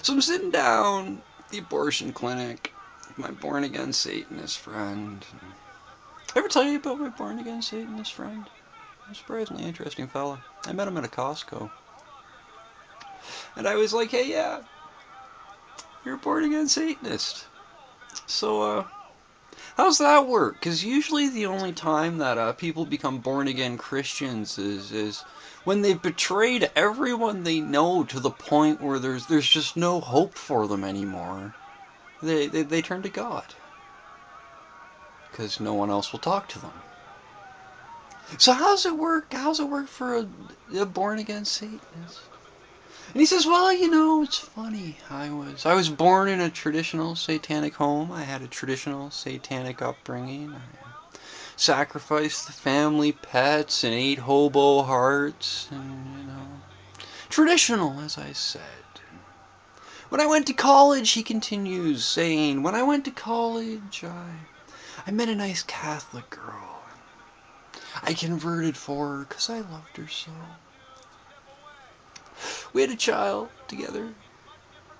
So I'm sitting down at the abortion clinic with my born-again Satanist friend. Ever tell you about my born-again Satanist friend? A surprisingly interesting fella. I met him at a Costco. And I was like, hey, yeah, you're a born-again Satanist. So, how's that work? Because usually the only time that people become born-again Christians is when they've betrayed everyone they know to the point where there's just no hope for them anymore. They turn to God. Because no one else will talk to them. So how's it work? How's it work for a born-again Satanist? And he says, well, you know, it's funny. I was born in a traditional satanic home. I had a traditional satanic upbringing. I sacrificed the family pets and ate hobo hearts and, you know, traditional, as I said. When I went to college, he continues saying, when I went to college, I met a nice Catholic girl. I converted for her because I loved her so. We had a child together,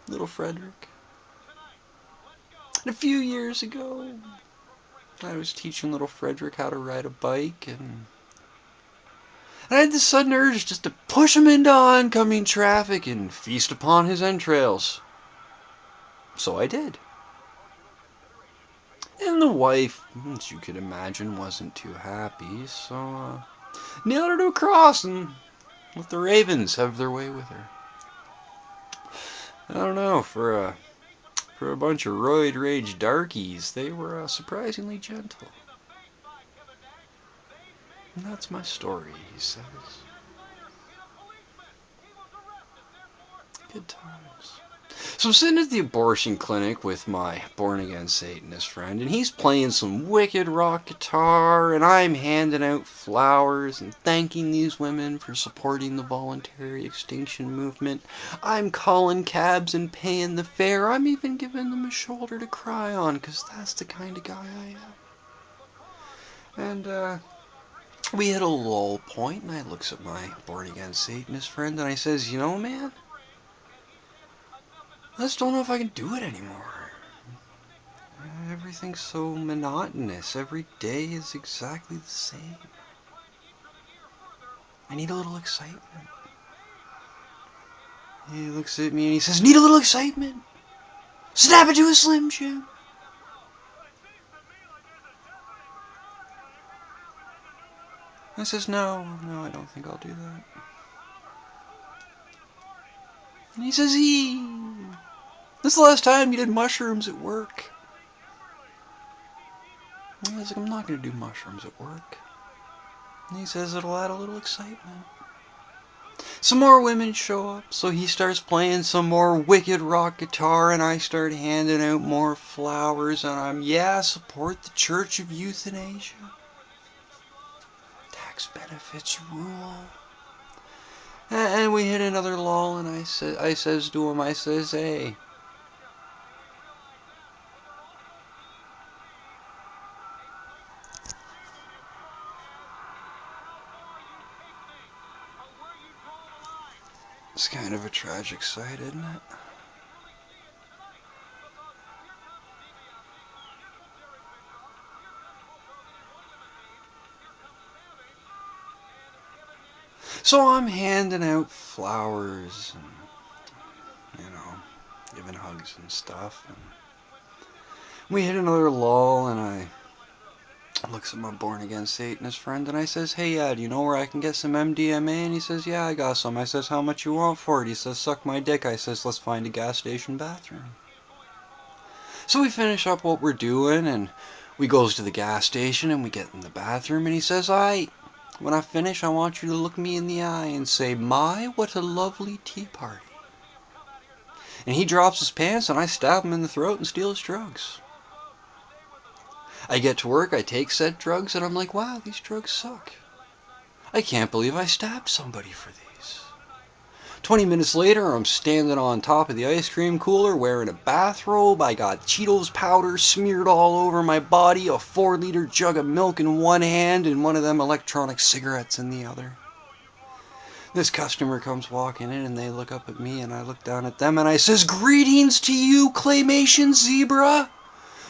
little Frederick. And a few years ago, I was teaching little Frederick how to ride a bike, and I had this sudden urge just to push him into oncoming traffic and feast upon his entrails. So I did. And the wife, as you could imagine, wasn't too happy, so nailed her to a cross and let the ravens have their way with her. I don't know, for a bunch of roid rage darkies, they were surprisingly gentle. And that's my story, he says. Good times. So I'm sitting at the abortion clinic with my born-again Satanist friend, and he's playing some wicked rock guitar, and I'm handing out flowers and thanking these women for supporting the voluntary extinction movement. I'm calling cabs and paying the fare. I'm even giving them a shoulder to cry on, because that's the kind of guy I am. And, we hit a lull point, and I looks at my born-again Satanist friend, and I says, you know, man, I just don't know if I can do it anymore. Everything's so monotonous. Every day is exactly the same. I need a little excitement. He looks at me and he says, need a little excitement? Snap it to a Slim Jim. I says, no, I don't think I'll do that. And he says, this is the last time you did mushrooms at work. And I was like, I'm not going to do mushrooms at work. And he says, it'll add a little excitement. Some more women show up, so he starts playing some more wicked rock guitar, and I start handing out more flowers, and support the Church of Euthanasia. Tax benefits rule. And we hit another lull, and I says to him, hey, it's kind of a tragic sight, isn't it? So I'm handing out flowers and, giving hugs and stuff. And we hit another lull, and I looks at my born-again Satanist friend, and I says, hey, do you know where I can get some MDMA? And he says, yeah, I got some. I says, how much you want for it? He says, suck my dick. I says, let's find a gas station bathroom. So we finish up what we're doing, and we goes to the gas station, and we get in the bathroom, and he says, alright, when I finish, I want you to look me in the eye and say, my, what a lovely tea party. And he drops his pants, and I stab him in the throat and steal his drugs. I get to work, I take said drugs, and I'm like, wow, these drugs suck. I can't believe I stabbed somebody for these. 20 minutes later, I'm standing on top of the ice cream cooler wearing a bathrobe. I got Cheetos powder smeared all over my body, a 4-liter jug of milk in one hand, and one of them electronic cigarettes in the other. This customer comes walking in and they look up at me and I look down at them and I says, "Greetings to you, claymation zebra.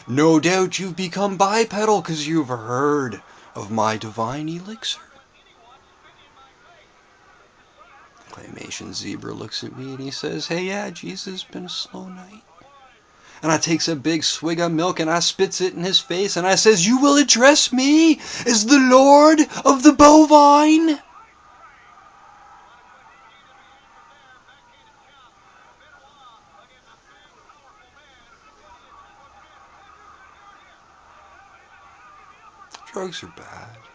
No doubt you've become bipedal because you've heard of my divine elixir." Claymation zebra looks at me and he says, "Hey, yeah, Jesus, been a slow night." And I takes a big swig of milk and I spits it in his face and I says, "You will address me as the Lord of the bovine?" Drugs are bad.